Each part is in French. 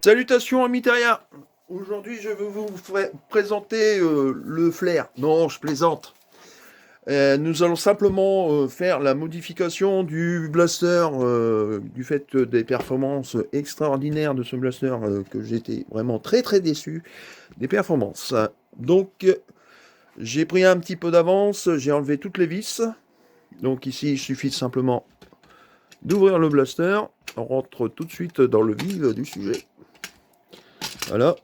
Salutations amis terriens. Aujourd'hui je vais vous présenter le flair. Non, je plaisante. Nous allons simplement faire la modification du blaster du fait des performances extraordinaires de ce blaster que j'étais vraiment très déçu des performances. Donc j'ai pris un petit peu d'avance, j'ai enlevé toutes les vis. Donc ici il suffit simplement d'ouvrir le blaster. On rentre tout de suite dans le vif du sujet. Voilà.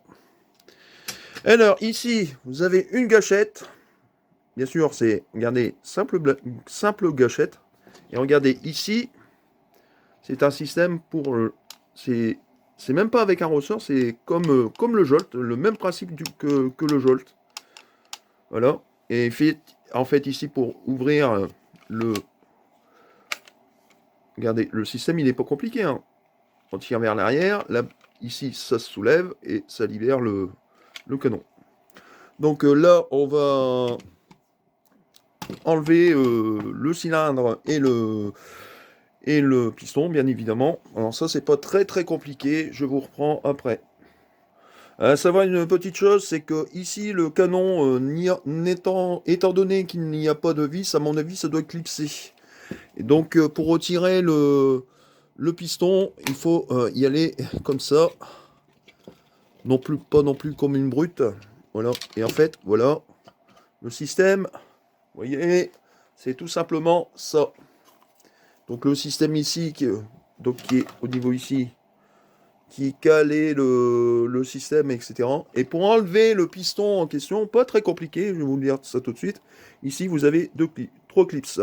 Alors ici, vous avez une gâchette. Bien sûr, c'est, regardez, simple gâchette. Et regardez ici, c'est un système pour... c'est même pas avec un ressort, c'est comme le Jolt, le même principe que le Jolt. Voilà. Et en fait ici, pour ouvrir le... Regardez, le système, il n'est pas compliqué, hein. On tire vers l'arrière, là, ici, ça se soulève et ça libère le canon. Donc là, on va enlever le cylindre et le piston, bien évidemment. Alors ça, c'est pas très compliqué. Je vous reprends après. À savoir une petite chose, c'est que ici, le canon, étant donné qu'il n'y a pas de vis, à mon avis, ça doit clipser. Et donc, pour retirer le piston, il faut y aller comme ça. Pas non plus comme une brute. Voilà. Et en fait, voilà, le système, vous voyez, c'est tout simplement ça. Donc le système ici, qui est au niveau ici, qui calait le système, etc. Et pour enlever le piston en question, pas très compliqué, je vais vous dire ça tout de suite. Ici, vous avez trois clips.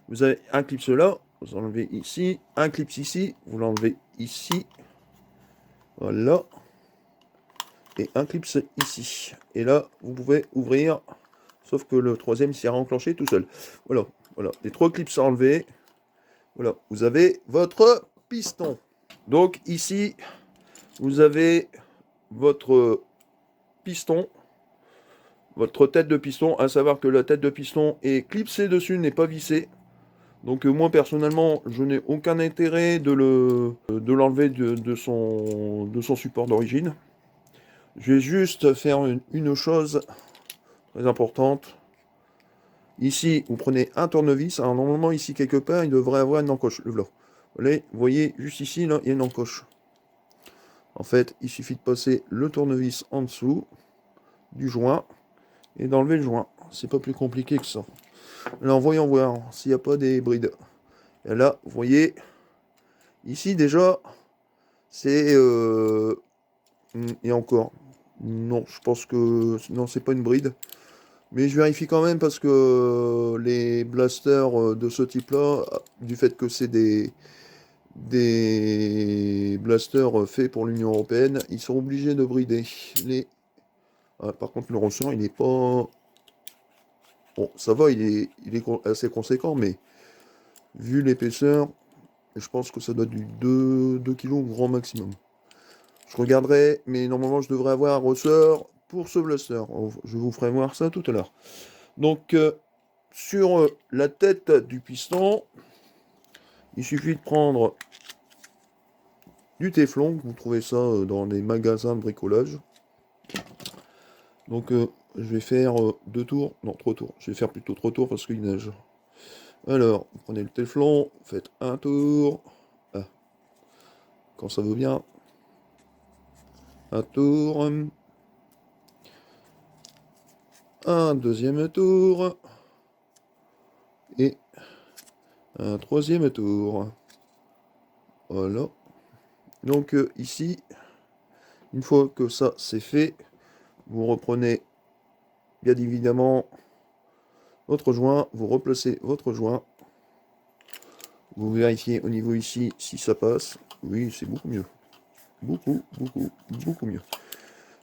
Vous avez un clip là, vous enlevez ici, un clip ici, vous l'enlevez ici, voilà, et un clip ici. Et là, vous pouvez ouvrir, sauf que le troisième s'est enclenché tout seul. Voilà, les trois clips enlevés. Voilà, vous avez votre piston. Donc ici, vous avez votre piston, votre tête de piston, à savoir que la tête de piston est clipsée dessus, n'est pas vissée. Donc moi personnellement, je n'ai aucun intérêt de l'enlever de son support d'origine. Je vais juste faire une chose très importante. Ici, vous prenez un tournevis. Alors normalement, ici quelque part, il devrait avoir une encoche. Le vous voyez, juste ici, là, il y a une encoche. En fait, il suffit de passer le tournevis en dessous du joint et d'enlever le joint. C'est pas plus compliqué que ça. Alors, voyons voir s'il n'y a pas des brides. Et là, vous voyez, ici déjà, c'est... et encore, non, je pense que... Non, c'est pas une bride. Mais je vérifie quand même parce que les blasters de ce type-là, du fait que c'est des blasters faits pour l'Union Européenne, ils sont obligés de brider les... Ah, par contre, le ressort, il n'est pas... Bon, ça va, il est assez conséquent, mais vu l'épaisseur, je pense que ça doit être du 2 kg au grand maximum. Je regarderai, mais normalement, je devrais avoir un ressort pour ce blaster. Je vous ferai voir ça tout à l'heure. Donc, sur la tête du piston, il suffit de prendre du téflon. Vous trouvez ça dans les magasins de bricolage. Donc, je vais faire 2 tours. Non, 3 tours. Je vais faire plutôt 3 tours parce qu'il neige. Alors, vous prenez le téflon, vous faites un tour. Ah, quand ça veut bien. Un tour. Un deuxième tour. Et un troisième tour. Voilà. Donc ici, une fois que ça c'est fait, vous reprenez bien évidemment votre joint, vous replacez votre joint, vous vérifiez au niveau ici si ça passe. Oui, c'est beaucoup mieux. Beaucoup mieux.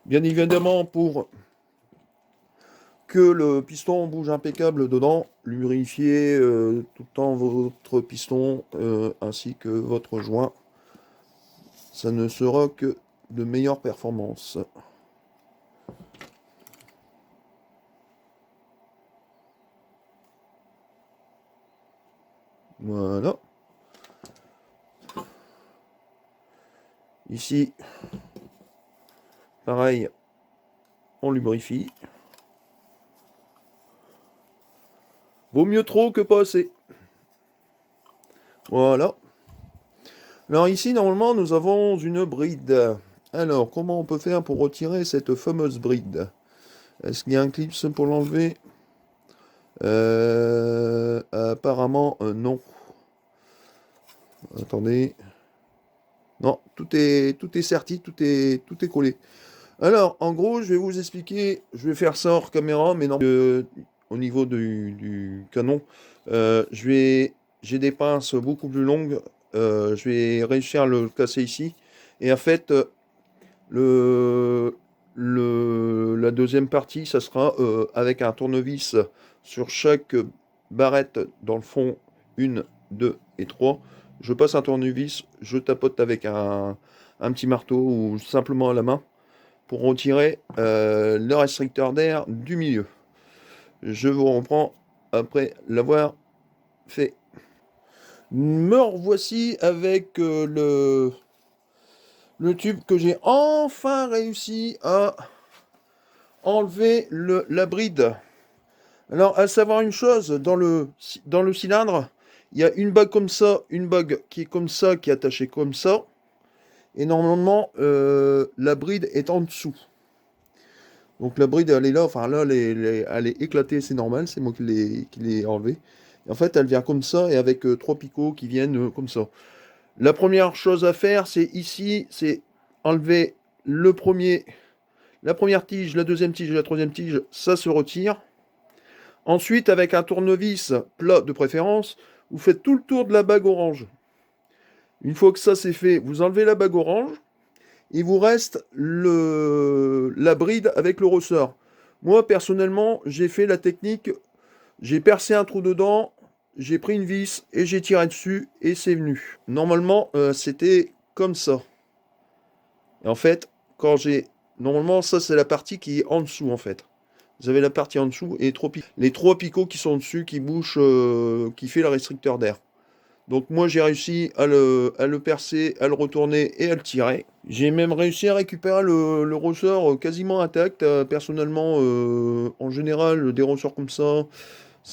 Bien évidemment, pour que le piston bouge impeccable dedans, lubrifiez tout le temps votre piston ainsi que votre joint. Ça ne sera que de meilleures performances. Voilà. Ici, Pareil, on lubrifie. Vaut mieux trop que pas assez. Voilà. Alors ici, normalement, nous avons une bride. Alors, comment on peut faire pour retirer cette fameuse bride? Est-ce qu'il y a un clip pour l'enlever? Apparemment, non. Attendez. Non, tout est serti, tout est collé. Alors, en gros, je vais vous expliquer. Je vais faire ça hors caméra, mais non, au niveau du canon. J'ai des pinces beaucoup plus longues. Je vais réussir à le casser ici. Et en fait, la deuxième partie, ça sera avec un tournevis sur chaque barrette dans le fond, 1, 2 et 3. Je passe un tournevis, je tapote avec un petit marteau ou simplement à la main pour retirer le restricteur d'air du milieu. Je vous reprends après l'avoir fait. Me revoici avec le tube que j'ai enfin réussi à enlever la bride. Alors, à savoir une chose, dans le cylindre, il y a une bague comme ça, une bague qui est comme ça, qui est attachée comme ça. Et normalement, la bride est en dessous. Donc la bride, elle est là, enfin là, elle est éclatée, c'est normal, c'est moi qui l'ai enlevée. Et en fait, elle vient comme ça, et avec 3 picots qui viennent comme ça. La première chose à faire, c'est ici, c'est enlever la première tige, la deuxième tige et la troisième tige, ça se retire. Ensuite, avec un tournevis plat de préférence, vous faites tout le tour de la bague orange. Une fois que ça c'est fait, vous enlevez la bague orange. Il vous reste la bride avec le ressort. Moi, personnellement, j'ai fait la technique, j'ai percé un trou dedans, j'ai pris une vis et j'ai tiré dessus et c'est venu. Normalement, c'était comme ça. Et en fait, Normalement, ça, c'est la partie qui est en dessous, en fait. Vous avez la partie en dessous et les 3 picots qui sont dessus qui bouchent, qui fait le restricteur d'air. Donc moi j'ai réussi à le percer, à le retourner et à le tirer. J'ai même réussi à récupérer le ressort quasiment intact. Personnellement, en général, des ressorts comme ça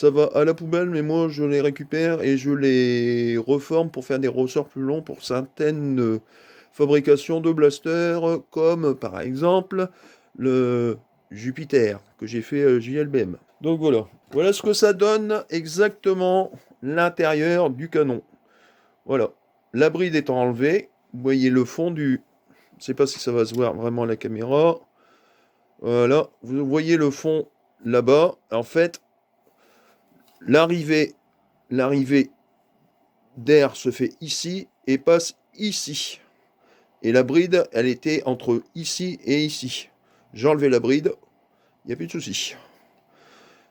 va à la poubelle, mais moi je les récupère et je les reforme pour faire des ressorts plus longs pour certaines fabrications de blasters, comme par exemple le Jupiter que j'ai fait JLBM. Donc voilà ce que ça donne exactement l'intérieur du canon. Voilà, la bride étant enlevée, vous voyez le fond du... Je ne sais pas si ça va se voir vraiment à la caméra. Voilà, vous voyez le fond là-bas. En fait, l'arrivée d'air se fait ici et passe ici. Et la bride, elle était entre ici et ici. J'ai enlevé la bride, il n'y a plus de souci.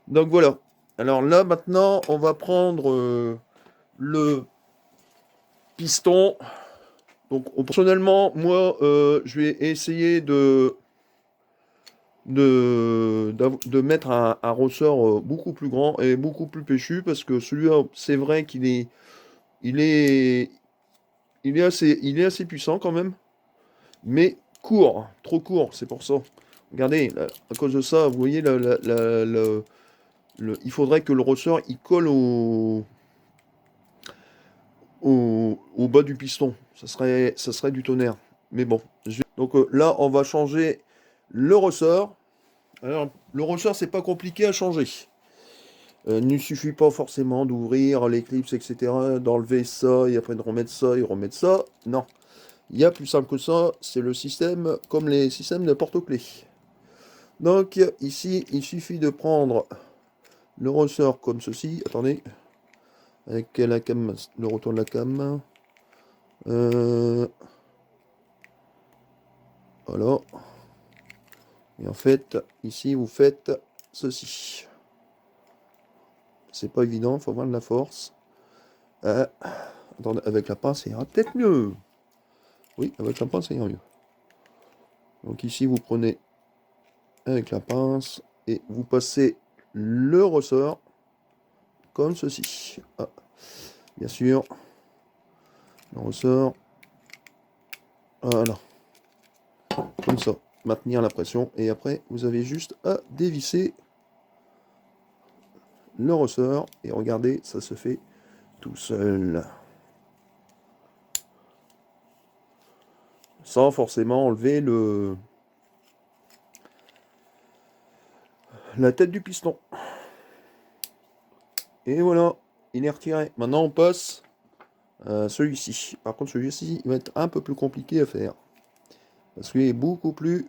Donc voilà. Alors là, maintenant, on va prendre le piston. Donc personnellement, moi, je vais essayer de mettre un ressort beaucoup plus grand et beaucoup plus péchu parce que celui-là, c'est vrai il est, il est assez puissant quand même, mais court, trop court, c'est pour ça. Regardez, là, à cause de ça, vous voyez, il faudrait que le ressort il colle au bas du piston. Ça serait du tonnerre. Mais bon. Donc là, on va changer le ressort. Alors, le ressort, c'est pas compliqué à changer. Il ne suffit pas forcément d'ouvrir l'éclipse, etc., d'enlever ça et après de remettre ça et remettre ça. Non. Il y a plus simple que ça. C'est le système comme les systèmes de porte-clés. Donc, ici, il suffit de prendre le ressort comme ceci. Attendez. Avec la cam, le retour de la cam. Voilà. Et en fait, ici, vous faites ceci. C'est pas évident, il faut avoir de la force. Attendez, avec la pince, ça ira peut-être mieux. Oui, avec la pince, ça ira mieux. Donc ici, vous prenez avec la pince et vous passez le ressort comme ceci. Ah, bien sûr, le ressort. Voilà, comme ça. maintenir la pression. Et après, vous avez juste à dévisser le ressort. Et regardez, ça se fait tout seul. Sans forcément enlever la tête du piston. Et voilà, il est retiré. Maintenant, on passe à celui-ci. Par contre, celui-ci, il va être un peu plus compliqué à faire. Parce qu'il est beaucoup plus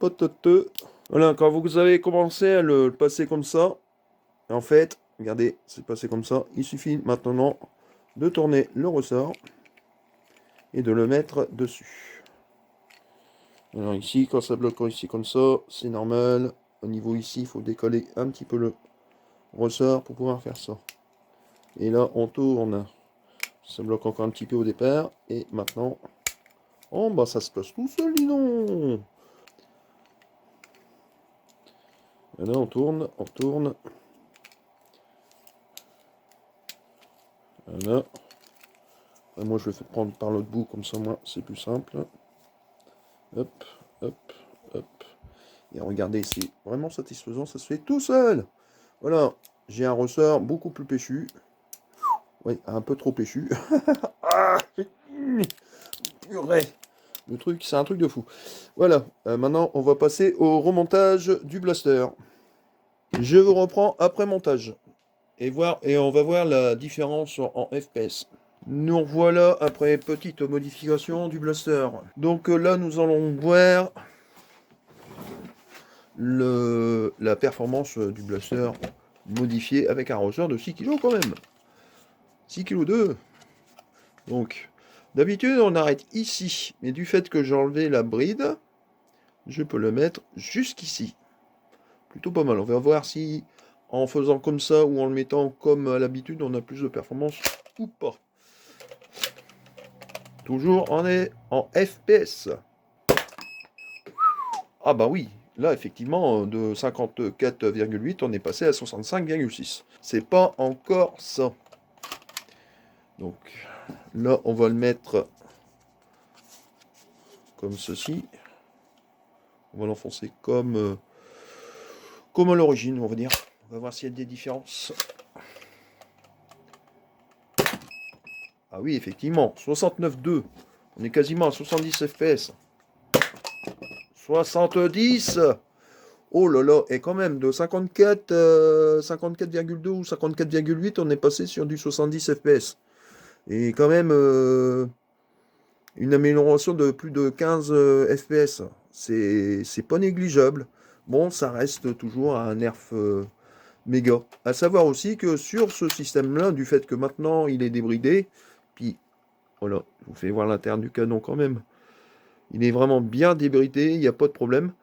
pototeux. Voilà, quand vous avez commencé à le passer comme ça, en fait, regardez, c'est passé comme ça. Il suffit maintenant de tourner le ressort et de le mettre dessus. Alors ici, quand ça bloque ici comme ça, c'est normal. Au niveau ici, il faut décoller un petit peu le ressort pour pouvoir faire ça. Et là, on tourne. Ça bloque encore un petit peu au départ. Et maintenant, oh bah ça se place tout seul, dis donc. Et là, on tourne, on tourne. Voilà. Et moi, je vais prendre par l'autre bout, comme ça, moi, c'est plus simple. Hop, hop, hop. Et regardez, c'est vraiment satisfaisant, ça se fait tout seul. Voilà, j'ai un ressort beaucoup plus péchu. Oui, un peu trop péchu. Ah, purée. Le truc, c'est un truc de fou. Voilà, maintenant, on va passer au remontage du blaster. Je vous reprends après montage. Et on va voir la différence en FPS. Nous revoilà après petite modification du blaster. Donc là, nous allons voir la performance du blaster modifié avec un ressort de 6 kg quand même. 6 kg 2. Donc, d'habitude, on arrête ici. Mais du fait que j'ai enlevé la bride, je peux le mettre jusqu'ici. Plutôt pas mal. On va voir si, en faisant comme ça ou en le mettant comme à l'habitude, on a plus de performance ou pas. Toujours, on est en FPS. Ah bah oui, là effectivement, de 54,8, on est passé à 65,6. C'est pas encore ça. Donc là, on va le mettre comme ceci. On va l'enfoncer comme à l'origine, on va dire. On va voir s'il y a des différences. Ah oui, effectivement, 69,2. On est quasiment à 70 FPS. 70. Oh là là, et quand même, de 54,2 ou 54,8, on est passé sur du 70 FPS. Et quand même, une amélioration de plus de 15 FPS. C'est pas négligeable. Bon, ça reste toujours un nerf méga. À savoir aussi que sur ce système-là, du fait que maintenant il est débridé, puis voilà, je vous fais voir l'intérieur du canon quand même. Il est vraiment bien débridé, il n'y a pas de problème.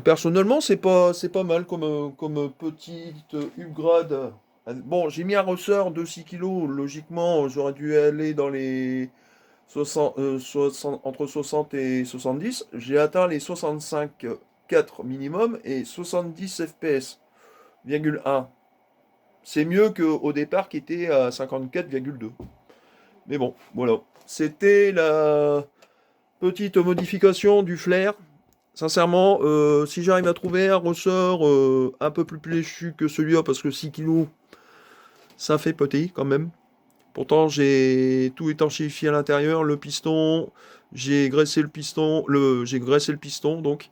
Personnellement, c'est pas mal comme petite upgrade. Bon, j'ai mis un ressort de 6 kg. Logiquement, j'aurais dû aller dans les 60, entre 60 et 70. J'ai atteint les 65,4 minimum et 70 FPS, 1. C'est mieux qu'au départ qui était à 54,2. Mais bon, voilà. C'était la petite modification du flair. Sincèrement, si j'arrive à trouver un ressort un peu plus péchu que celui-là, parce que 6 kg, ça fait petit quand même. Pourtant, j'ai tout étanchéifié à l'intérieur, le piston, j'ai graissé le piston, donc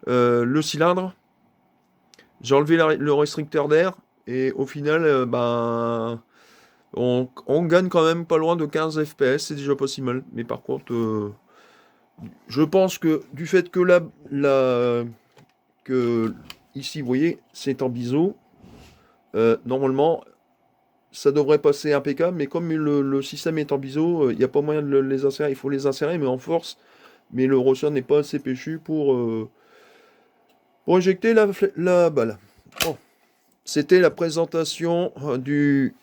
le cylindre, j'ai enlevé le restricteur d'air, et au final, on gagne quand même pas loin de 15 FPS, c'est déjà pas si mal. Mais par contre, je pense que du fait que que ici, vous voyez, c'est en biseau, normalement, ça devrait passer impeccable, mais comme le système est en biseau, il n'y a pas moyen de les insérer. Il faut les insérer, mais en force. Mais le ressort n'est pas assez péchu pour éjecter la balle. Bon. C'était la présentation du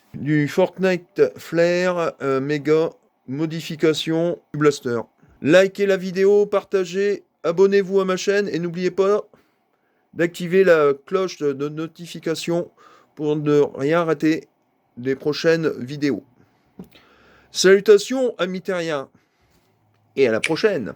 Fortnite Flare Mega modification du blaster. Likez la vidéo, partagez, abonnez-vous à ma chaîne et n'oubliez pas d'activer la cloche de notification pour ne rien rater des prochaines vidéos. Salutations amis terriens et à la prochaine.